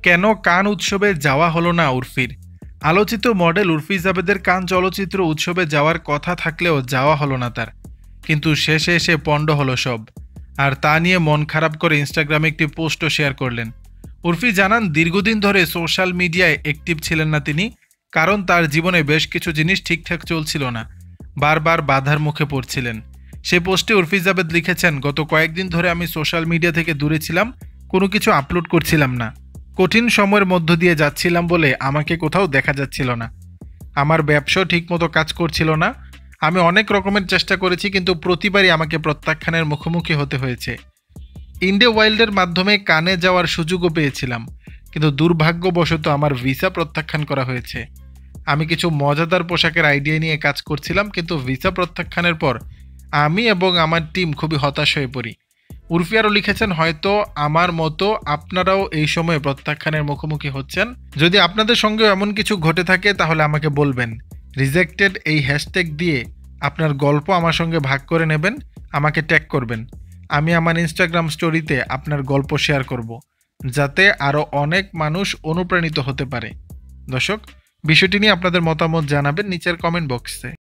কেন কান উৎসবে যাওয়া হলো না উর্ফির? আলোচিত মডেল উর্ফি জাবেদের কান চলচ্চিত্র উৎসবে যাওয়ার কথা থাকলেও যাওয়া হলো না তার। কিন্তু শেষে এসে পণ্ড হলো সব। আর তা নিয়ে মন খারাপ করে ইনস্টাগ্রামে একটি পোস্টও শেয়ার করলেন। উর্ফি জানান, দীর্ঘদিন ধরে সোশ্যাল মিডিয়ায় অ্যাক্টিভ ছিলেন না তিনি, কারণ তার জীবনে বেশ কিছু জিনিস ঠিকঠাক চলছিল না, বারবার বাধার মুখে পড়ছিলেন। সে পোস্টে উর্ফি জাবেদ লিখেছেন, গত কয়েকদিন ধরে আমি সোশ্যাল মিডিয়া থেকে দূরে ছিলাম, কোনো কিছু আপলোড করছিলাম না। কঠিন সময়ের মধ্য দিয়ে যাচ্ছিলাম বলে আমাকে কোথাও দেখা যাচ্ছিল না। আমার ব্যবসাও ঠিকমতো কাজ করছিল না। আমি অনেক রকমের চেষ্টা করেছি, কিন্তু প্রতিবারই আমাকে প্রত্যাখ্যানের মুখোমুখি হতে হয়েছে। ইন্ডিয়া ওয়াইল্ডের মাধ্যমে কানে যাওয়ার সুযোগও পেয়েছিলাম, কিন্তু দুর্ভাগ্যবশত আমার ভিসা প্রত্যাখ্যান করা হয়েছে। আমি কিছু মজাদার পোশাকের আইডিয়া নিয়ে কাজ করছিলাম, কিন্তু ভিসা প্রত্যাখ্যানের পর আমি এবং আমার টিম খুবই হতাশ হয়ে পড়ি। উর্ফি আরও লিখেছেন, হয়তো আমার মতো আপনারাও এই সময়ে প্রত্যাখ্যানের মুখোমুখি হচ্ছেন। যদি আপনাদের সঙ্গেও এমন কিছু ঘটে থাকে তাহলে আমাকে বলবেন। রিজেক্টেড এই হ্যাশট্যাগ দিয়ে আপনার গল্প আমার সঙ্গে ভাগ করে নেবেন, আমাকে ট্যাগ করবেন। আমি আমার ইনস্টাগ্রাম স্টোরিতে আপনার গল্প শেয়ার করব, যাতে আরও অনেক মানুষ অনুপ্রাণিত হতে পারে। দর্শক, বিষয়টি নিয়ে আপনাদের মতামত জানাবেন নিচের কমেন্ট বক্সে।